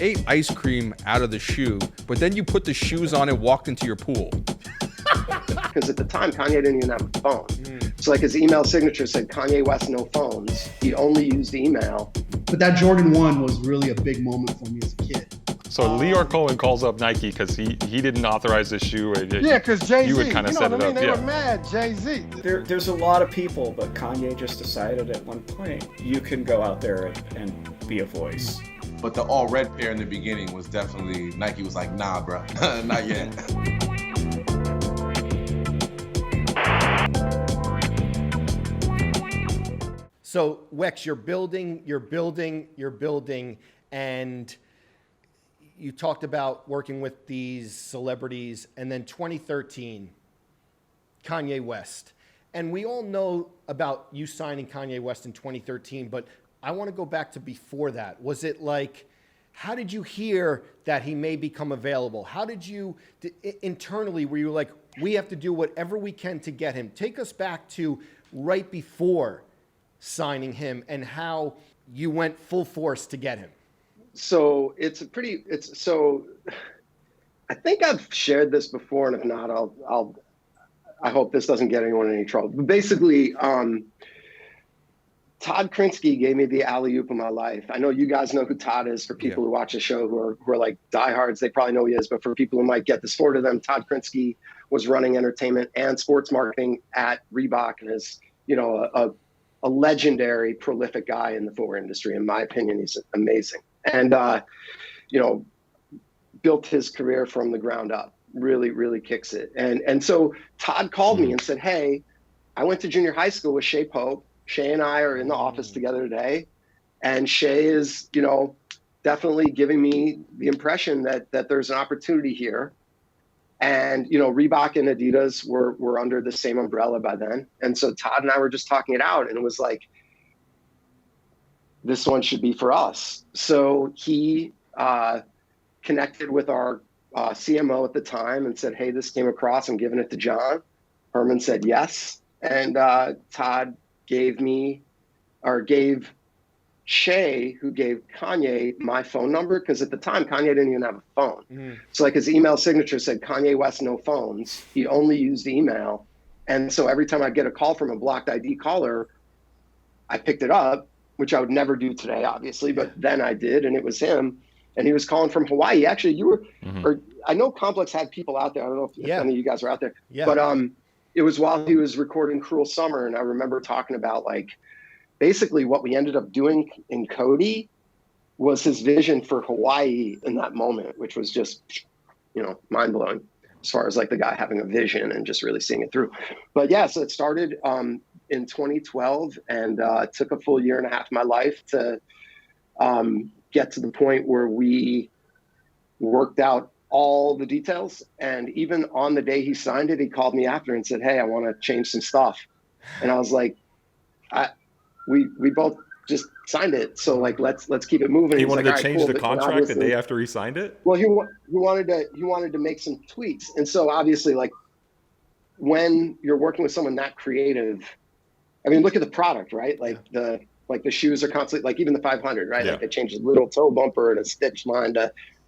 ate ice cream out of the shoe, but then you put the shoes on and walked into your pool. Because at the time, Kanye didn't even have a phone. So like his email signature said, Kanye West, no phones. He only used email. But that Jordan 1 was really a big moment for me as a kid. So Leor Cohen calls up Nike because he didn't authorize the shoe. Yeah, because Jay-Z, you would kind of set it up. They were mad, Jay-Z. There's a lot of people, but Kanye just decided at one point, you can go out there and be a voice. But the all red pair in the beginning was definitely, Nike was like, nah, bro, not yet. So Wex, you're building, and you talked about working with these celebrities, and then 2013, Kanye West. And we all know about you signing Kanye West in 2013, but I want to go back to before that. Was it like, how did you hear that he may become available? How did you, internally, were you like, we have to do whatever we can to get him? Take us back to right before signing him and how you went full force to get him. So I think I've shared this before, and if not, I hope this doesn't get anyone in any trouble. But basically, Todd Krinsky gave me the alley-oop of my life. I know you guys know who Todd is. For people who watch the show who are like diehards, they probably know who he is. But for people who might get the sport of them, Todd Krinsky was running entertainment and sports marketing at Reebok, and is, a legendary, prolific guy in the footwear industry. In my opinion, he's amazing. And, built his career from the ground up, really, really kicks it. And so Todd called me and said, hey, I went to junior high school with Shea Pope. Shea and I are in the office together today. And Shea is, definitely giving me the impression that there's an opportunity here. And, Reebok and Adidas were under the same umbrella by then. And so Todd and I were just talking it out, and it was like, this one should be for us. So he connected with our CMO at the time and said, hey, this came across, I'm giving it to Jon. Herman said yes. And Todd gave Shea, who gave Kanye my phone number, because at the time, Kanye didn't even have a phone. So like his email signature said, Kanye West, no phones. He only used email. And so every time I get a call from a blocked ID caller, I picked it up, which I would never do today, obviously, but then I did, and it was him. And he was calling from Hawaii. Actually, you were, or I know Complex had people out there. I don't know if any of you guys were out there, but it was while he was recording Cruel Summer. And I remember talking about basically what we ended up doing in Cody was his vision for Hawaii in that moment, which was just, mind blowing as far as the guy having a vision and just really seeing it through. But yeah, so it started in 2012 and took a full year and a half of my life to get to the point where we worked out all the details. And even on the day he signed it, he called me after and said, hey, I want to change some stuff. And I was like, we both just signed it. So let's keep it moving. He wanted to "All right, change cool." the But contract the day after he signed it? Well, he wanted to make some tweaks. And so obviously when you're working with someone that creative, I mean, look at the product, right? The shoes are constantly, even the 500, right? Yeah. They change a little toe bumper and a stitch line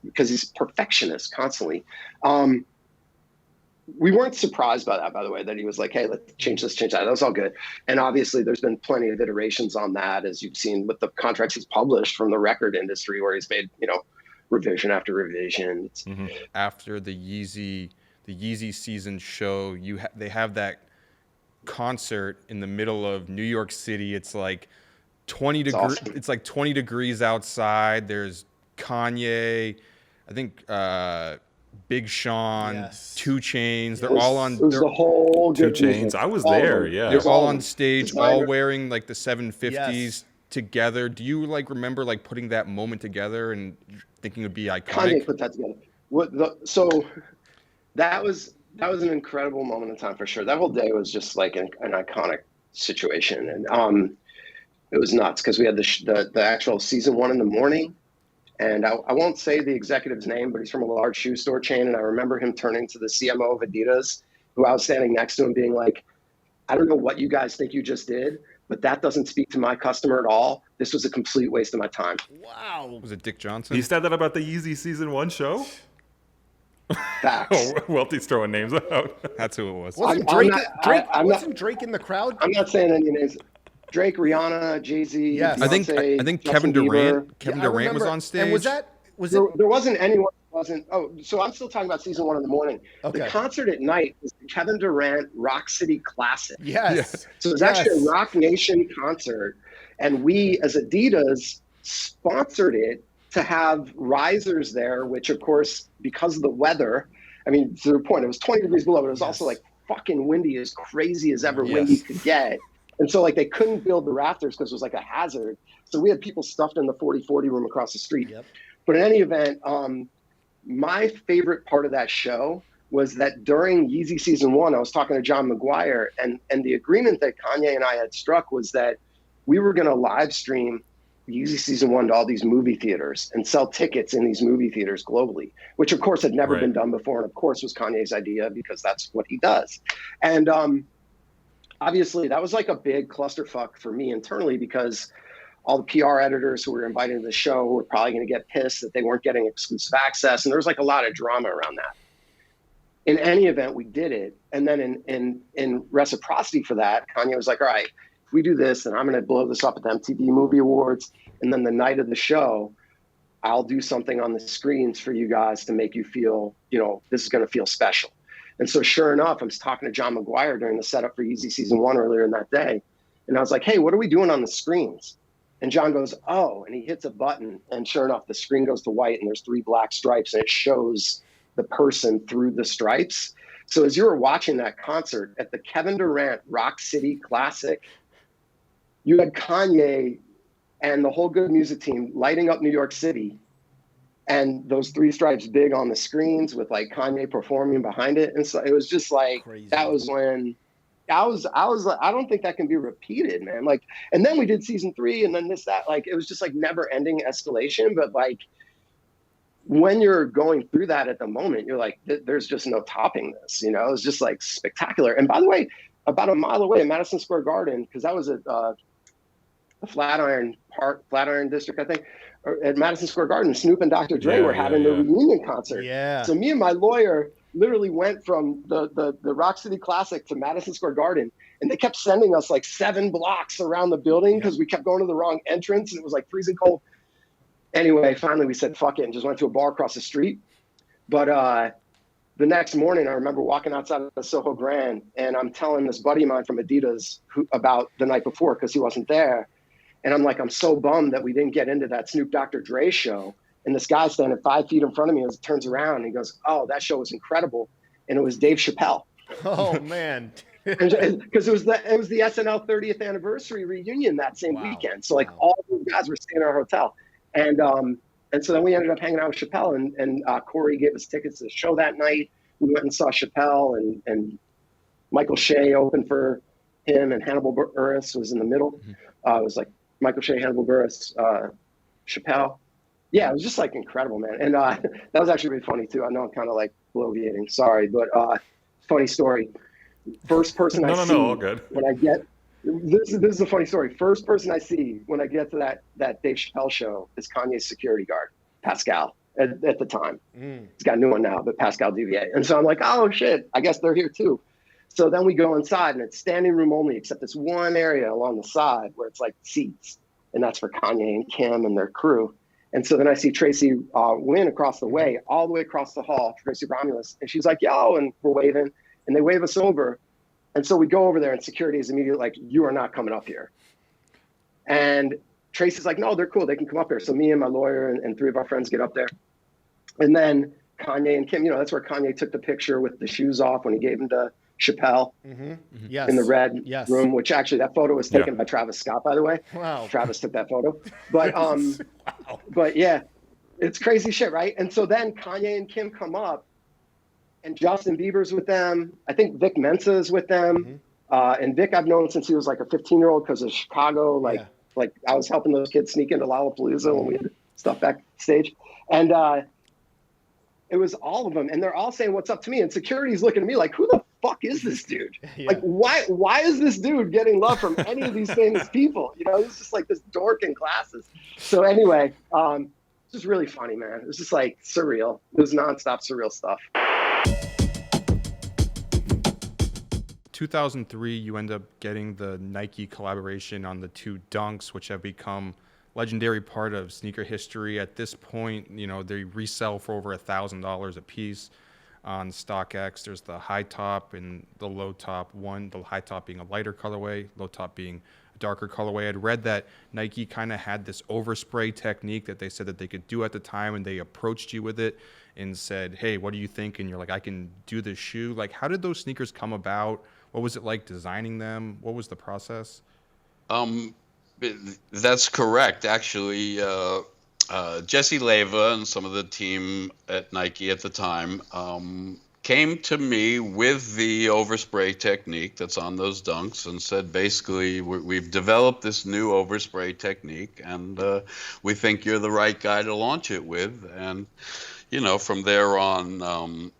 because he's perfectionist constantly. We weren't surprised by that, by the way, that he was like, hey, let's change this, change that. That was all good. And obviously there's been plenty of iterations on that, as you've seen with the contracts he's published from the record industry, where he's made, revision after revision. After the Yeezy season show, they have that concert in the middle of New York City. It's 20 degrees. Awesome. It's 20 degrees outside. There's Kanye, I think Big Sean, 2 Chainz. They're all on. It was the whole 2 Chainz. I was there. Yeah. They're all on stage, all wearing the 750s together. Do you remember putting that moment together and thinking it would be iconic? Kanye put that together. So that was an incredible moment in time for sure. That whole day was just an iconic situation, and it was nuts because we had the actual season 1 in the morning. And I won't say the executive's name, but he's from a large shoe store chain. And I remember him turning to the CMO of Adidas, who I was standing next to him, being like, I don't know what you guys think you just did, but that doesn't speak to my customer at all. This was a complete waste of my time. Wow. Was it Dick Johnson? He said that about the Yeezy season 1 show? Facts. Oh, Welty's throwing names out. That's who it was. Wasn't I'm Drake, not- Drake, I'm not- wasn't Drake in the crowd? I'm not saying any names. Drake, Rihanna, Jay-Z, Yes. I think Beyonce, Kevin Justin Bieber. Durant. Kevin Yeah, I Durant was remember. on stage. And was it? There wasn't anyone who wasn't. Oh, so I'm still talking about season 1 in the morning. Okay. The concert at night was the Kevin Durant Rock City Classic. Yes. So it was actually Yes. a Rock Nation concert, and we as Adidas sponsored it to have risers there, which of course, because of the weather, I mean, to the point, it was 20 degrees below, but it was also like fucking windy, as crazy as ever windy could get. And so like they couldn't build the rafters because it was like a hazard. So we had people stuffed in the 40-40 room across the street. Yep. But in any event, my favorite part of that show was that during Yeezy season 1, I was talking to Jon Maguire, and the agreement that Kanye and I had struck was that we were going to live stream Yeezy season 1 to all these movie theaters and sell tickets in these movie theaters globally, which of course had never been done before. And of course was Kanye's idea because that's what he does. And obviously that was like a big clusterfuck for me internally because all the PR editors who were invited to the show were probably going to get pissed that they weren't getting exclusive access. And there was like a lot of drama around that. In any event, we did it. And then in reciprocity for that, Kanye was like, all right, if we do this, then I'm going to blow this up at the MTV Movie Awards. And then the night of the show, I'll do something on the screens for you guys to make you feel, this is going to feel special. And so sure enough, I was talking to Jon Maguire during the setup for Yeezy season 1 earlier in that day. And I was like, hey, what are we doing on the screens? And John goes, oh, and he hits a button. And sure enough, the screen goes to white and there's 3 black stripes and it shows the person through the stripes. So as you were watching that concert at the Kevin Durant Rock City Classic, you had Kanye and the whole Good Music team lighting up New York City, and those 3 stripes big on the screens with like Kanye performing behind it. And so it was just like, Crazy. that was when I was like, I don't think that can be repeated, man. Like, and then we did season 3 and then that, like, it was just like never ending escalation. But like, when you're going through that at the moment, you're like, there's just no topping this, it was just like spectacular. And by the way, about a mile away in Madison Square Garden, because that was at the Flatiron District, I think, or at Madison Square Garden, Snoop and Dr. Dre were having their reunion concert. Yeah. So me and my lawyer literally went from the Rock City Classic to Madison Square Garden, and they kept sending us like 7 blocks around the building because we kept going to the wrong entrance and it was like freezing cold. Anyway, finally we said fuck it and just went to a bar across the street. But the next morning, I remember walking outside of the Soho Grand, and I'm telling this buddy of mine from Adidas about the night before because he wasn't there. And I'm like, I'm so bummed that we didn't get into that Snoop Dr. Dre show. And this guy standing 5 feet in front of me turns around and he goes, oh, that show was incredible. And it was Dave Chappelle. Oh, man. Because it was the SNL 30th anniversary reunion that same weekend. So like all the guys were staying in our hotel. And so then we ended up hanging out with Chappelle, and Corey gave us tickets to the show that night. We went and saw Chappelle, and Michael Shea opened for him, and Hannibal Buress was in the middle. It was like Michael Shea, Hannibal Buress, Chappelle. Yeah, it was just like incredible, man. And that was actually really funny too. I know I'm kind of like bloviating, sorry, but funny story. First person I see all good. when I get this is a funny story. First person I see when I get to that Dave Chappelle show is Kanye's security guard, Pascal, at the time. He's got a new one now, but Pascal Duvier. And so I'm like, oh shit, I guess they're here too. So then we go inside and it's standing room only, except this one area along the side where it's like seats, and that's for Kanye and Kim and their crew. And so then I see Tracy Wynn across the way, all the way across the hall, Tracy Romulus, and she's like, yo, and we're waving, and they wave us over. And so we go over there and security is immediately like, you are not coming up here. And Tracy's like, no, they're cool. They can come up here. So me and my lawyer and 3 of our friends get up there. And then Kanye and Kim, that's where Kanye took the picture with the shoes off when he gave them to Chappelle Yes. in the red room, which actually that photo was taken by Travis Scott, by the way. Wow. Travis took that photo. But but yeah, it's crazy shit, right? And so then Kanye and Kim come up, and Justin Bieber's with them. I think Vic Mensa is with them. And Vic I've known since he was like a 15-year-old because of Chicago. Like I was helping those kids sneak into Lollapalooza when we had stuff backstage. And it was all of them. And they're all saying, what's up to me? And security's looking at me like, who the fuck is this dude? Like, why is this dude getting love from any of these famous people? You know, he's just like this dork in glasses. So anyway, it's just really funny, man. It was just like surreal. It was nonstop surreal stuff. 2003, you end up getting the Nike collaboration on the 2 Dunks, which have become legendary part of sneaker history. At this point, you know, they resell for over $1,000 a piece on StockX. There's the high top and the low top one, the high top being a lighter colorway, low top being a darker colorway. I'd read that Nike kind of had this overspray technique that they said that they could do at the time, and they approached you with it and said, hey, what do you think? And you're like, I can do this shoe. Like, how did those sneakers come about? What was it like designing them? What was the process? That's correct. Actually, Jesse Leyva and some of the team at Nike at the time came to me with the overspray technique that's on those Dunks and said, basically, we've developed this new overspray technique, and we think you're the right guy to launch it with. And, you know, from there on,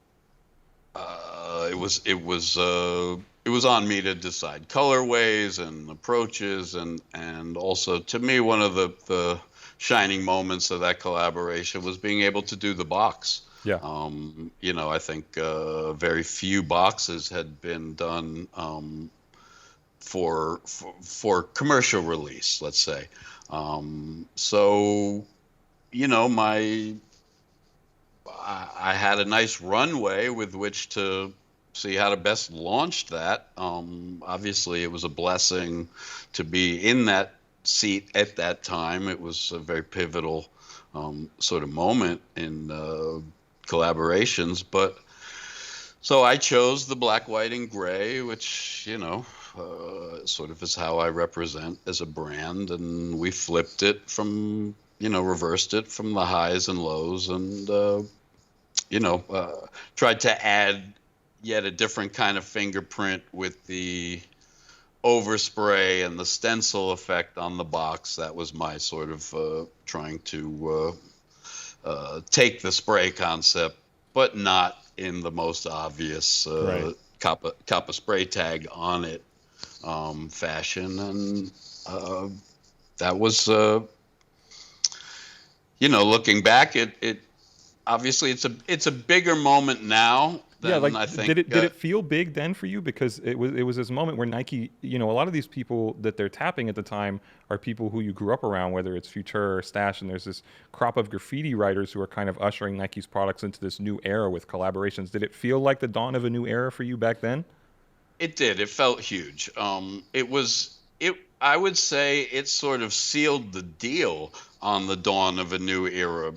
it was on me to decide colorways and approaches, and also, to me, one of the shining moments of that collaboration was being able to do the box. Yeah. You know, I think very few boxes had been done for commercial release, let's say. So, you know, I had a nice runway with which to see how to best launch that. Obviously, it was a blessing to be in that seat at that time. It was a very pivotal sort of moment in collaborations. But so I chose the black, white, and gray, which, you know, sort of is how I represent as a brand. And we flipped it from, you know, reversed it from the highs and lows, and, you know, tried to add yet a different kind of fingerprint with the overspray and the stencil effect on the box. That was my sort of trying to take the spray concept, but not in the most obvious Kappa spray tag on it fashion. And that was, you know, looking back, it obviously it's a bigger moment now. Yeah, like, I think, did it feel big then for you? Because it was this moment where Nike, you know, a lot of these people that they're tapping at the time are people who you grew up around, whether it's Future or Stash, and there's this crop of graffiti writers who are kind of ushering Nike's products into this new era with collaborations. Did it feel like the dawn of a new era for you back then? It did. It felt huge. I would say it sort of sealed the deal on the dawn of a new era.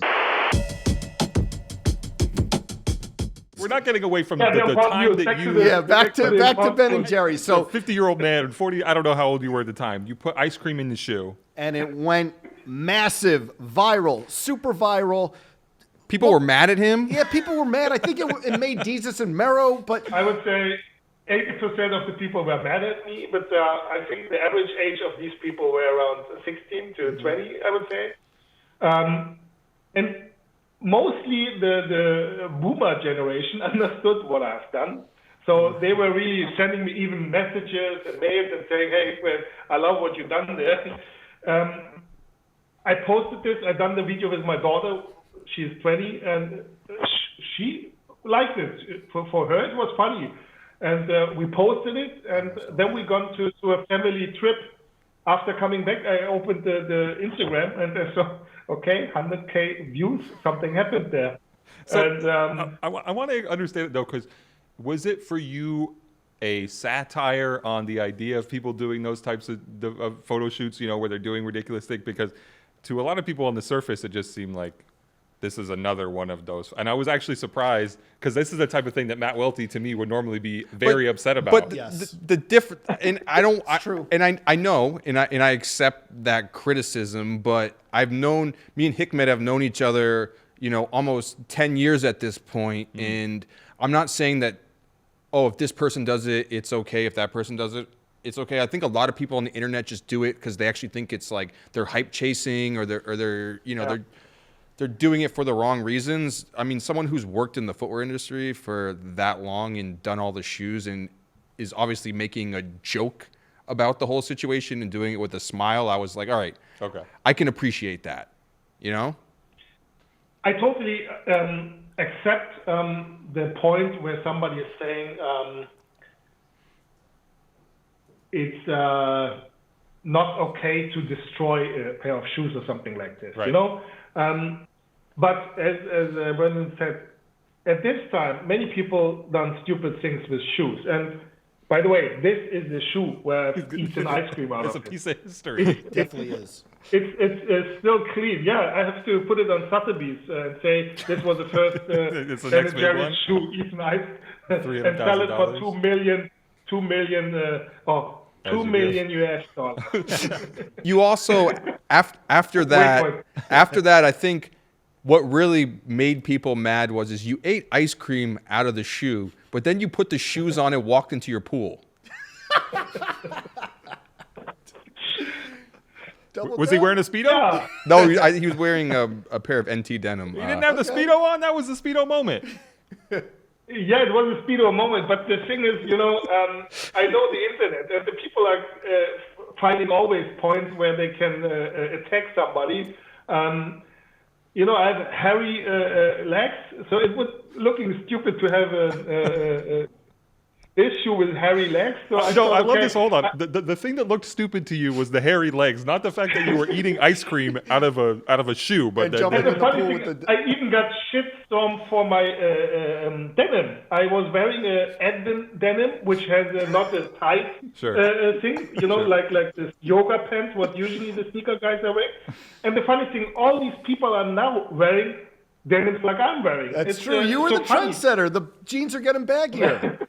We're not getting away from the time that you... Yeah, back to Ben and Jerry. So 50-year-old man, 40, I don't know how old you were at the time. You put ice cream in the shoe. And it went massive, viral, super viral. People were mad at him? Yeah, people were mad. I think it made Yeezys and Mero, but... I would say 80% of the people were mad at me, but I think the average age of these people were around 16 to 20, I would say. And mostly the boomer generation understood what I've done. So they were really sending me even messages and mails and saying, hey, well, I love what you've done there. I posted this. I've done the video with my daughter. She's 20, and she liked it. For her, it was funny. And we posted it, and then we gone to a family trip. After coming back, I opened the Instagram, and I saw, okay, 100K views, something happened there. So And, I want to understand it, though, because was it for you a satire on the idea of people doing those types of photo shoots, you know, where they're doing ridiculous things? Because to a lot of people on the surface, it just seemed like this is another one of those. And I was actually surprised, because this is the type of thing that Matt Welty, to me, would normally be very upset about. But the different, and I don't, true. And I know, and I accept that criticism, but me and Hikmet have known each other, you know, almost 10 years at this point. And I'm not saying that, oh, if this person does it, it's okay. If that person does it, it's okay. I think a lot of people on the internet just do it because they actually think it's like they're hype chasing, or they're you know, they're doing it for the wrong reasons. I mean, someone who's worked in the footwear industry for that long and done all the shoes and is obviously making a joke about the whole situation and doing it with a smile, I was like, all right, Okay. I can appreciate that, you know? I totally accept the point where somebody is saying it's not okay to destroy a pair of shoes or something like this, Right. you know? But as Brendan said, at this time, many people done stupid things with shoes. And by the way, this is the shoe where I've eaten ice cream out It's a of it. piece of history. It definitely is. It's still clean. Yeah, I have to put it on Sotheby's and say this was the first It's the Ben next and big Jerry's one. shoe eaten ice and sell it for $300,000. $2 million US dollars. You also, after that, I think what really made people mad is you ate ice cream out of the shoe, but then you put the shoes on and walked into your pool. Was he wearing a Speedo? Yeah. No, he was wearing a pair of NT denim. He didn't have the Speedo on? That was the Speedo moment. Yeah, it was a Speedo moment, but the thing is, you know, I know the internet, and the people are finding always points where they can attack somebody. You know, I have hairy legs, so it was looking stupid to have a issue with hairy legs. So I No, thought, I love okay, this. Hold on. The thing that looked stupid to you was the hairy legs, not the fact that you were eating ice cream out of a shoe. But And that- jumping And the in the funny pool thing, with the- I even got shitstorm for my denim. I was wearing a Advent denim, which has not a tight thing, you know, like this yoga pants, what usually the sneaker guys are wearing. And the funny thing, all these people are now wearing denims like I'm wearing. That's It's, true. You were so the funny. trendsetter. The jeans are getting baggier.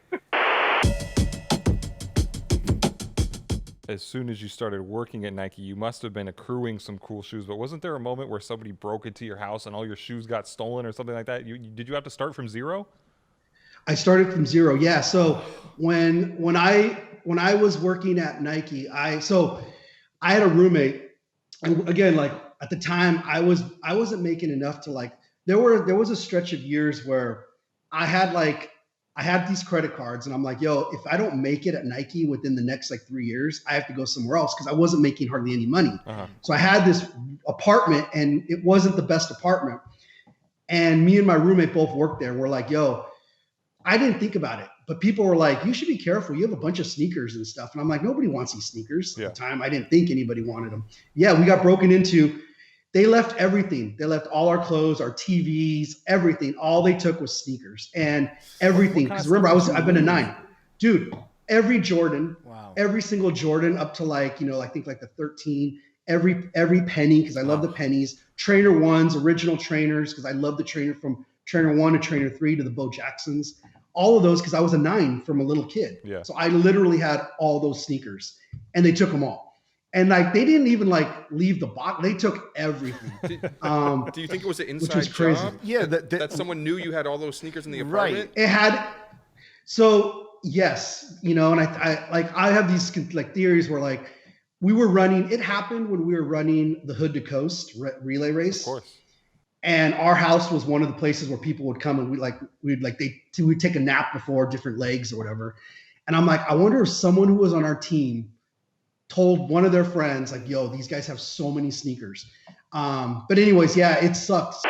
as soon as you started working at Nike, you must have been accruing some cool shoes. But wasn't there a moment where somebody broke into your house and all your shoes got stolen or something like that? Did you have to start from zero? I started from zero. Yeah. So when I was working at Nike, I had a roommate, and again, like at the time I wasn't making enough to like, there was a stretch of years where I had these credit cards and I'm like, yo, if I don't make it at Nike within the next like 3 years, I have to go somewhere else because I wasn't making hardly any money. Uh-huh. So I had this apartment and it wasn't the best apartment. And me and my roommate both worked there. We're like, yo, I didn't think about it, but people were like, you should be careful. You have a bunch of sneakers and stuff. And I'm like, nobody wants these sneakers at the time. I didn't think anybody wanted them. Yeah, we got broken into. They left everything. They left all our clothes, our TVs, everything. All they took was sneakers and everything. Because remember, I've been a 9. Dude, every Jordan, every single Jordan up to like, I think like the 13, every penny, because I love the pennies. Trainer 1s, original trainers, because I love the trainer from Trainer 1 to Trainer 3 to the Bo Jacksons. All of those because I was a 9 from a little kid. Yeah. So I literally had all those sneakers and they took them all. And like they didn't even like leave the box; they took everything. Do you think it was an inside was crazy. job? Yeah, that someone knew you had all those sneakers in the apartment. It had. So yes, and I have these like theories where like we were running. It happened when we were running the Hood to Coast relay race. Of course. And our house was one of the places where people would come and we'd take a nap before different legs or whatever. And I'm like, I wonder if someone who was on our team told one of their friends, like, yo, these guys have so many sneakers. But anyways, yeah, it sucks.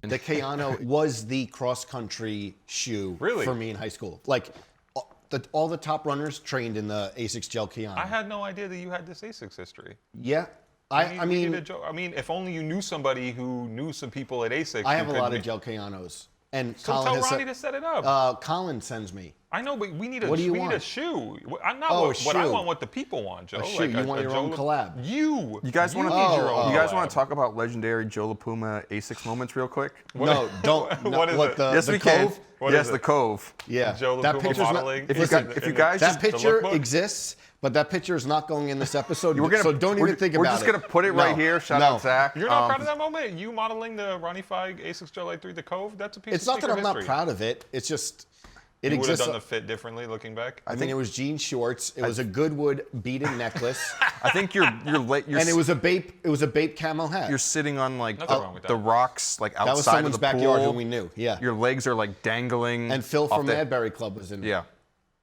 The Kayano was the cross-country shoe for me in high school. Like, all the top runners trained in the Asics Gel Kayano. I had no idea that you had this Asics history. Yeah. I mean, if only you knew somebody who knew some people at Asics. I have a lot of Gel Kayanos. And so Colin tell Ronnie to set it up. Colin sends me. I know, but we need a What do you we want? need a shoe. I'm not Oh, what I shoe. want. What the people want, Joe. A shoe. You want your own collab. You guys want to? need your own You guys collab. want to talk about legendary Joe La Puma Asics moments real quick? No, don't. What is it? Yes, the we Cove? can. What yes, is the it? Cove. Yeah, Joe La that Puma picture's modeling. If you guys that picture lookbook? exists, but that picture is not going in this episode. We're gonna, so don't even think about it. We're just gonna put it right here. Shout out Zach. You're not proud of that moment? You modeling the Ronnie Feig Asics Gel Light 3, the Cove? That's a piece It's of not that sneaker I'm not history. proud of it. It's just It You would have exists. done the fit differently looking back? I think it was jean shorts. It was a Goodwood beaded necklace, I think you're and it was a Bape camel hat. you're sitting on like Nothing wrong with that. the rocks like outside That was someone's of the backyard pool. who we knew. Yeah. Your legs are like dangling. And Phil off from the- Madbury Club was in there. Yeah.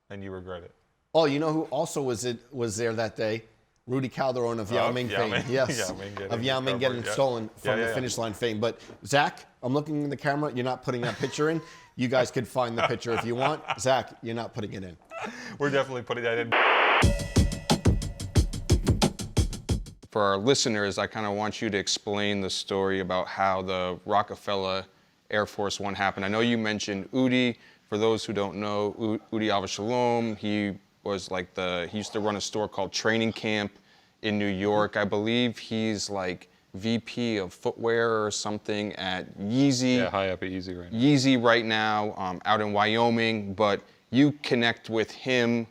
And you regret it. Oh, you know who also was there that day? Rudy Calderon of Yao Ming Yao fame. Ming. Yes. Yao Ming getting Of Yao Ming getting covered, yeah. stolen from Yeah, the yeah. finish line fame. But Zach, I'm looking in the camera. You're not putting that picture in. You guys could find the picture if you want. Zach, you're not putting it in. We're definitely putting that in. For our listeners, I kind of want you to explain the story about how the Rockefeller Air Force One happened. I know you mentioned Udi. For those who don't know, Udi Avashalom, he was like he used to run a store called Training Camp in New York. I believe he's like VP of footwear or something at Yeezy. Yeah, high up at Yeezy right now. Yeezy right now, out in Wyoming, but you connect with him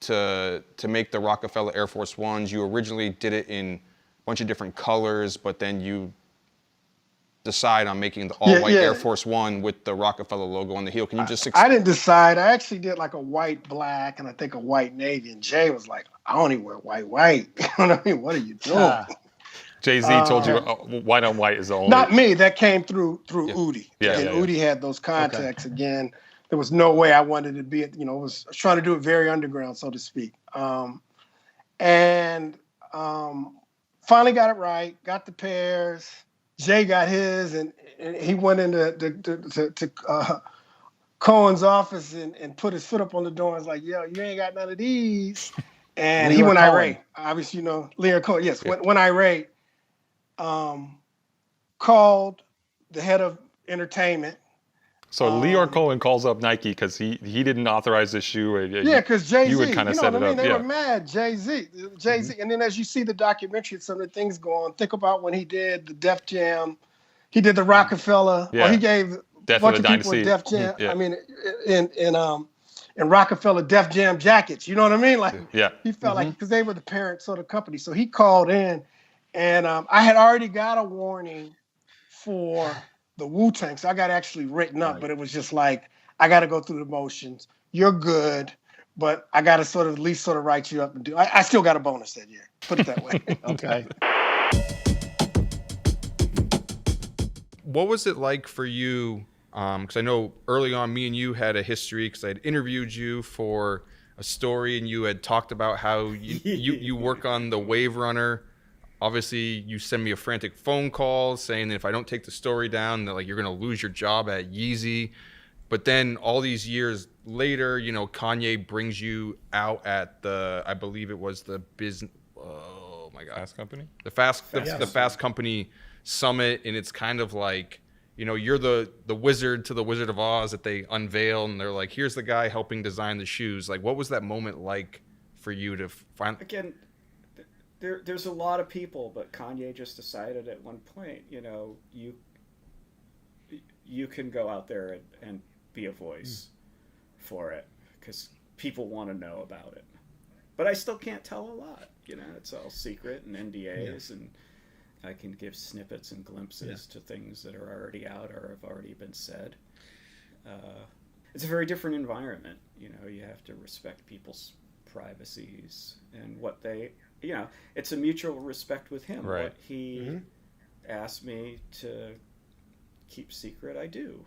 to make the Rockefeller Air Force Ones. You originally did it in a bunch of different colors, but then you decide on making the all-white Air Force One with the Rockefeller logo on the heel. Can you just I didn't decide. I actually did like a white, black, and I think a white navy. And Jay was like, I only wear white. You know what I mean? What are you doing? Jay-Z told you white on white is the only. Not me. That came through Udi. Yeah, and yeah, Udi had those contacts again. There was no way I wanted to be, I was trying to do it very underground, so to speak. And finally got it right, got the pairs. Jay got his, and he went into Cohen's office and put his foot up on the door and was like, yo, you ain't got none of these. And he went irate. Obviously, Leon Cohen, yes, went irate. Called the head of entertainment. So Leon Cohen calls up Nike because he didn't authorize this shoe. Because Jay-Z, you would kind of set it up. They were mad, Jay-Z. And then as you see the documentary, some of the things go on. Think about when he did the Def Jam. He did the Rockefeller. Yeah. Or he gave a bunch of people a Def Jam. Yeah. I mean, in Rockefeller Def Jam jackets. You know what I mean? Like, he felt like, because they were the parent sort of company. So he called in, and I had already got a warning for the Wu-Tang. So I got actually written up, but it was just like, I got to go through the motions. You're good, but I got to at least write you up and do. I still got a bonus that year. Put it that way. Okay. What was it like for you? Because I know early on, me and you had a history because I had interviewed you for a story, and you had talked about how you work on the Wave Runner. Obviously, you send me a frantic phone call saying that if I don't take the story down, that like you're going to lose your job at Yeezy. But then all these years later, Kanye brings you out at I believe it was the business. Oh my God, Fast Company. The Fast Company Summit, and it's kind of like, you're the wizard to the Wizard of Oz that they unveil, and they're like, here's the guy helping design the shoes. Like, what was that moment like for you to find? Again, there's a lot of people, but Kanye just decided at one point, you can go out there and be a voice for it because people want to know about it. But I still can't tell a lot. It's all secret and NDAs, and I can give snippets and glimpses to things that are already out or have already been said. It's a very different environment. You have to respect people's privacies and what they, it's a mutual respect with him. Right. What he asked me to keep secret, I do.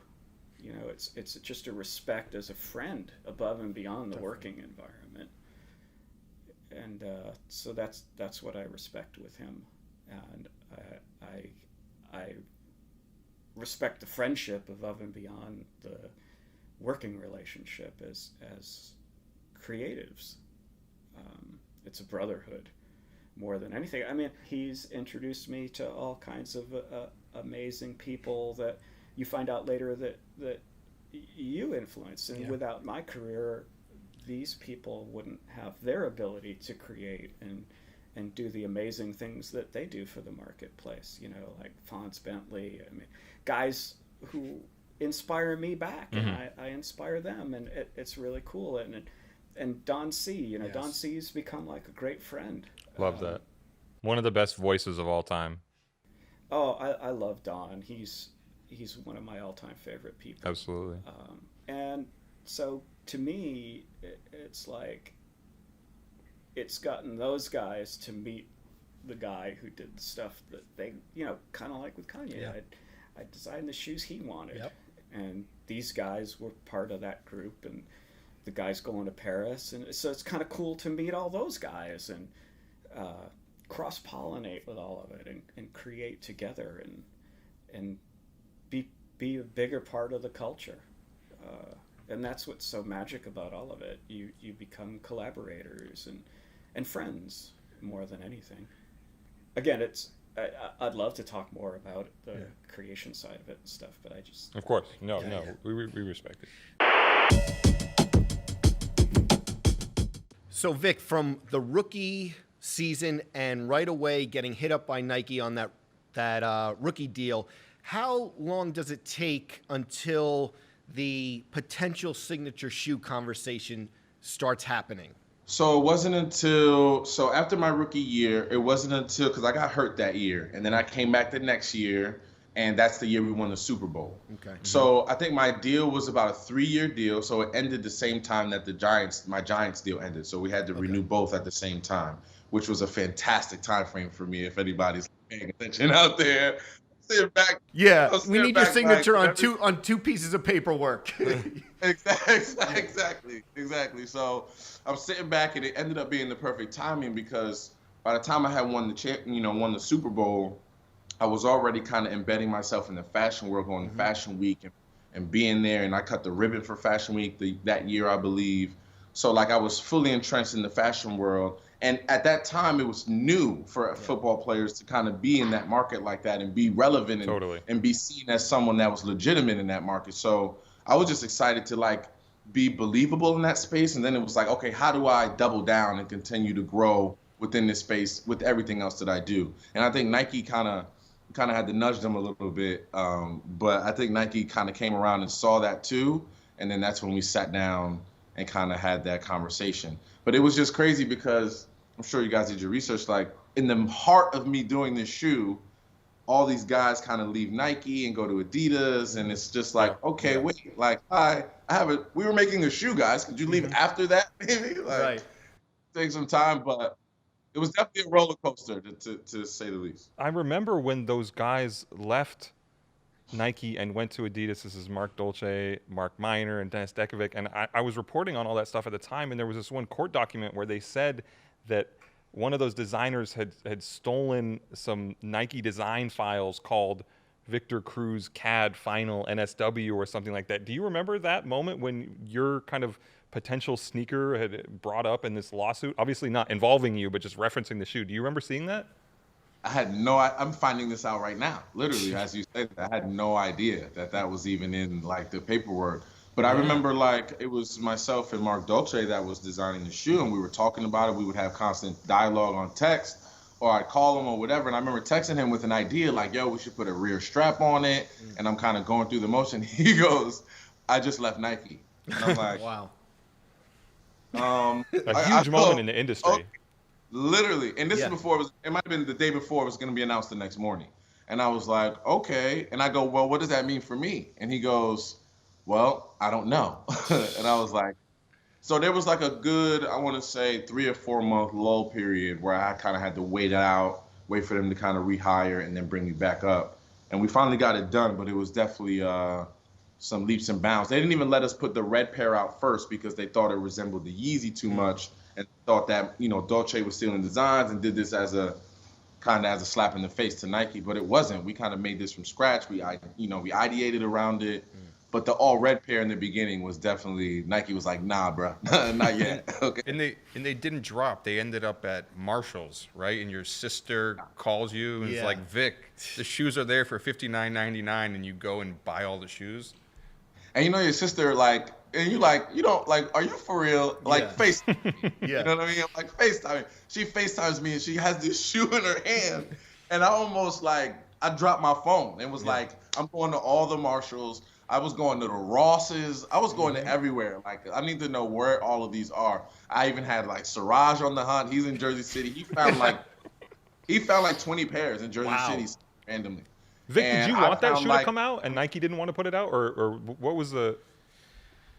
It's just a respect as a friend above and beyond the working environment. And so that's what I respect with him. And I respect the friendship above and beyond the working relationship as creatives. It's a brotherhood more than anything. I mean, he's introduced me to all kinds of amazing people that you find out later that you influenced. And without my career, these people wouldn't have their ability to create and do the amazing things that they do for the marketplace, like Fonz Bentley. I mean, guys who inspire me back, and I inspire them, and it's really cool. And Don C, Don C's become like a great friend. Love that. One of the best voices of all time. Oh, I love Don. He's one of my all-time favorite people. Absolutely. And so to me, it's like it's gotten those guys to meet the guy who did the stuff that they, kind of like with Kanye. Yeah. I designed the shoes he wanted, Yep. and these guys were part of that group, and the guys going to Paris, and so it's kind of cool to meet all those guys and cross-pollinate with all of it and create together and be a bigger part of the culture. And that's what's so magic about all of it. You become collaborators and friends more than anything. Again, I'd love to talk more about the creation side of it and stuff, but I just... Of course. No. We respect it. So, Vic, from the rookie season and right away getting hit up by Nike on that rookie deal, how long does it take until the potential signature shoe conversation starts happening? So it wasn't until, after my rookie year, because I got hurt that year, and then I came back the next year, and that's the year we won the Super Bowl. Okay. So I think my deal was about a 3-year deal, so it ended the same time that my Giants deal ended. So we had to renew both at the same time, which was a fantastic time frame for me, if anybody's paying attention out there. Back, we need your signature on two pieces of paperwork. Exactly. So I'm sitting back, and it ended up being the perfect timing because by the time I had won the Super Bowl, I was already kind of embedding myself in the fashion world, going to Fashion Week and being there. And I cut the ribbon for Fashion Week that year, I believe. So like I was fully entrenched in the fashion world. And at that time, it was new for football players to kind of be in that market like that and be relevant and be seen as someone that was legitimate in that market. So I was just excited to be believable in that space. And then it was like, okay, how do I double down and continue to grow within this space with everything else that I do? And I think Nike kind of had to nudge them a little bit. But I think Nike kind of came around and saw that too. And then that's when we sat down and kind of had that conversation. But it was just crazy because I'm sure you guys did your research. Like in the heart of me doing this shoe, all these guys kind of leave Nike and go to Adidas, and it's just like, okay, wait, like we were making a shoe, guys. Could you leave after that, maybe? Take some time, but it was definitely a roller coaster to say the least. I remember when those guys left Nike and went to Adidas. This is Mark Dolce, Mark Miner, and Dennis Dekovic. And I was reporting on all that stuff at the time, and there was this one court document where they said that one of those designers had stolen some Nike design files called Victor Cruz CAD Final NSW or something like that. Do you remember that moment when your kind of potential sneaker had brought up in this lawsuit? Obviously not involving you, but just referencing the shoe. Do you remember seeing that? I'm finding this out right now. Literally, as you said, I had no idea that was even in the paperwork. But I remember it was myself and Mark Dolce that was designing the shoe, and we were talking about it. We would have constant dialogue on text, or I'd call him or whatever. And I remember texting him with an idea like, yo, we should put a rear strap on it. And I'm kind of going through the motion. He goes, I just left Nike. And I'm like, wow. A huge moment in the industry. Okay. Literally. And this is before it might have been the day before it was going to be announced the next morning. And I was like, okay. And I go, well, what does that mean for me? And he goes, well, I don't know. And I was like, so there was a good, I want to say 3 or 4 month lull period where I kind of had to wait for them to kind of rehire and then bring me back up. And we finally got it done, but it was definitely some leaps and bounds. They didn't even let us put the red pair out first because they thought it resembled the Yeezy too much. And thought that, Dolce was stealing designs and did this as a slap in the face to Nike, but it wasn't. We kind of made this from scratch. We ideated around it, but the all red pair in the beginning was definitely, Nike was like, nah, bro, not yet. Okay. And they didn't drop. They ended up at Marshall's, right? And your sister calls you and it's like, Vic, the shoes are there for $59.99, and you go and buy all the shoes. And your sister and you don't are you for real? FaceTime. You know what I mean? I'm FaceTime. She FaceTimes me and she has this shoe in her hand. And I almost I dropped my phone and was I'm going to all the Marshalls. I was going to the Rosses. I was going to everywhere. I need to know where all of these are. I even had Siraj on the hunt. He's in Jersey City. He found 20 pairs in Jersey City randomly. Vic, did you want that shoe to come out and Nike didn't want to put it out, or what was the?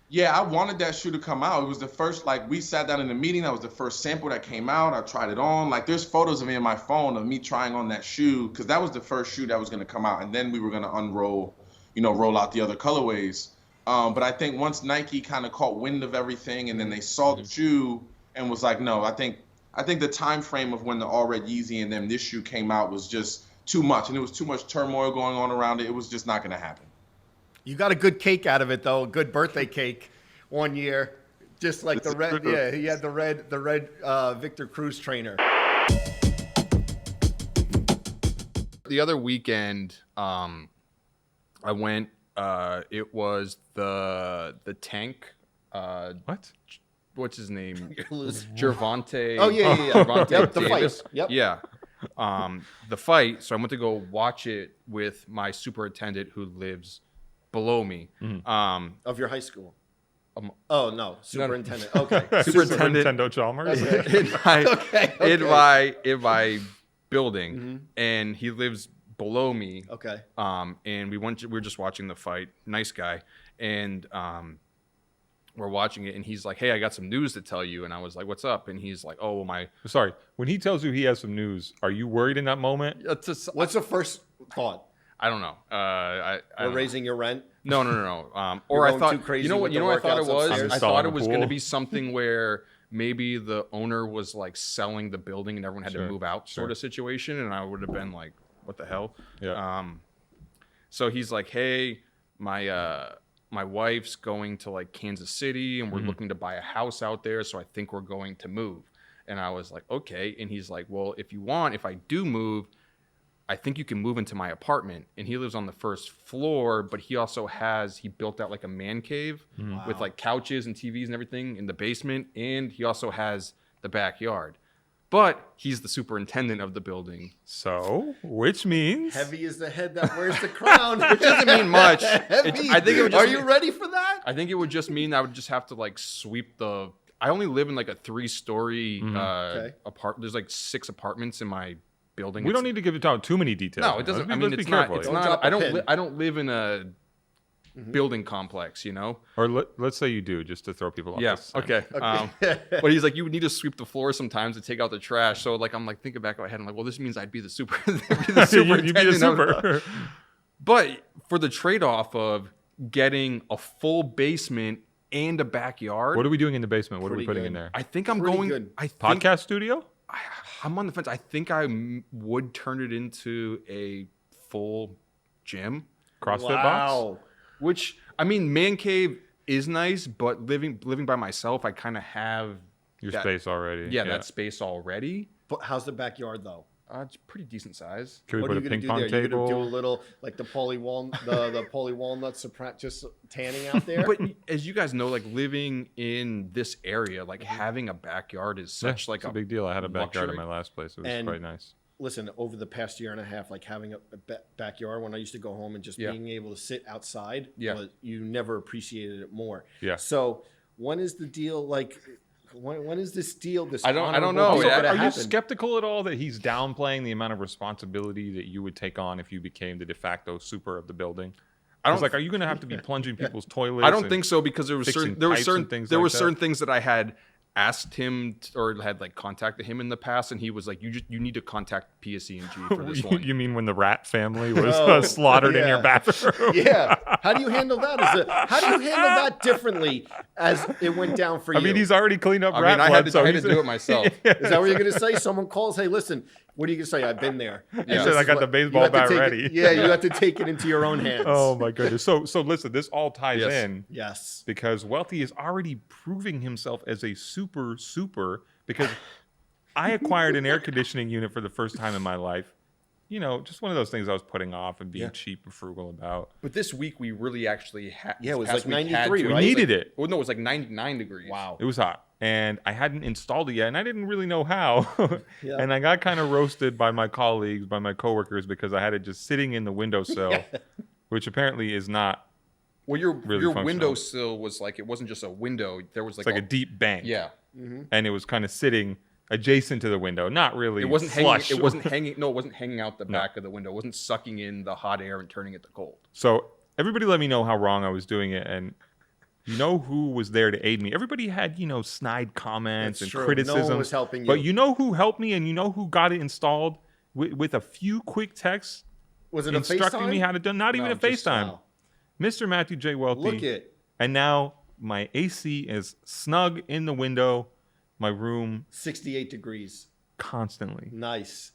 Yeah, I wanted that shoe to come out. It was the first, like, we sat down in the meeting. That was the first sample that came out. I tried it on. Like, there's photos of me in my phone of me trying on that shoe because that was the first shoe that was going to come out. And then we were going to unroll, roll out the other colorways. But I think once Nike kind of caught wind of everything and then they saw the shoe and was like, no, I think the time frame of when the All Red Yeezy and then this shoe came out was just too much. And there was too much turmoil going on around it. It was just not going to happen. You got a good cake out of it, though. A good birthday cake one year. Just like the red. Yeah, he had the red Victor Cruz trainer. The other weekend, I went. It was the tank. What? What's his name? Gervonta. Oh yeah. Gervonta Yep, the Davis. fight. Yep. Yeah. The fight. So I went to go watch it with my superintendent who lives below me. Of your high school. Oh no, superintendent. No. Okay. Superintendent Chalmers. In my building, and he lives below me. Okay. And we were just watching the fight. Nice guy, and we're watching it, and he's like, "Hey, I got some news to tell you." And I was like, "What's up?" And he's like, "Oh, well, Sorry. When he tells you he has some news, are you worried in that moment? What's the first thought? I don't know. We're raising your rent? No. Or I thought, crazy you know what I thought it was? Upstairs? I thought it was going to be something where maybe the owner was like selling the building and everyone had to move out sort of situation. And I would have been like, what the hell? Yeah. So he's like, hey, my wife's going to like Kansas City and we're looking to buy a house out there. So I think we're going to move. And I was like, okay. And he's like, well, if I do move, I think you can move into my apartment. And he lives on the first floor, but he built out like a man cave with like couches and TVs and everything in the basement. And he also has the backyard. But he's the superintendent of the building. So, which means heavy is the head that wears the crown. Which doesn't mean much. Heavy. I think it would Are you ready for that? I think it would just mean I would just have to like sweep the. I only live in like a 3-story apartment. There's like 6 apartments in my building. We don't need to give it out too many details. No, it doesn't. I mean, it's not. It's not. I don't live in a building complex, Or let's say you do, just to throw people off. Yeah. Okay. But he's like, you would need to sweep the floor sometimes to take out the trash. So like, I'm like thinking back in my head, I'm like, well, this means I'd be the superintendent. You'd be the super. But for the trade-off of getting a full basement and a backyard. What are we doing in the basement? What are we putting in there? I think I'm going. Podcast studio? I'm on the fence. I think I would turn it into a full gym. CrossFit box? Which, I mean, man cave is nice, but living by myself, I kind of have your space already. Yeah, that space already. But how's the backyard though? It's pretty decent size. Can we put a ping pong table? You're gonna do a little like the Paulie Walnuts just tanning out there. But as you guys know, like living in this area, like having a backyard is such like a big deal. I had a backyard luxury. in my last place. It was quite nice. Listen, over the past year and a half, like having a backyard when I used to go home and just being able to sit outside, you never appreciated it more. Yeah. So when is the deal like? When is this deal? I don't know. Are you skeptical at all that he's downplaying the amount of responsibility that you would take on if you became the de facto super of the building? I was like, are you going to have to be plunging people's toilets? I don't think so because there were certain things that I had asked him or had like contacted him in the past, and he was like, you need to contact PSE&G for this one. You mean when the rat family was slaughtered in your bathroom? Yeah. How do you handle that? How do you handle that differently as it went down for you? I mean, he's already cleaned up rat blood. I had to do it myself. Is that what you're going to say? Someone calls, hey, listen, what are you going to say? I've been there. Yeah. Said I got the baseball bat ready. You have to take it into your own hands. Oh, my goodness. So listen, this all ties in. Yes. Because Welty is already proving himself as a super because I acquired an air conditioning unit for the first time in my life. Just one of those things I was putting off and being cheap and frugal about. But this week we really actually had. Yeah, it was like 93, right? We needed it. Well, no, it was like 99 degrees. Wow. It was hot. And I hadn't installed it yet, and I didn't really know how. And I got kind of roasted by my colleagues, by my coworkers, because I had it just sitting in the windowsill, which apparently is not. Well, your really windowsill was like, it wasn't just a window. There was like a deep bank. Yeah. Mm-hmm. And it was kind of sitting adjacent to the window, not really. It wasn't flush. hanging. It wasn't hanging. No, it wasn't hanging out the back of the window. It wasn't sucking in the hot air and turning it to cold. So everybody, let me know how wrong I was doing it. And You know who was there to aid me? Everybody had, snide comments That's and true. criticisms. No one was helping you. But you know who helped me, and you know who got it installed with a few quick texts? Was it a instructing FaceTime? me how to do? Not even a FaceTime. Wow. Mr. Matthew J. Welty. Look it. And now my AC is snug in the window, my room 68 degrees. constantly. Nice.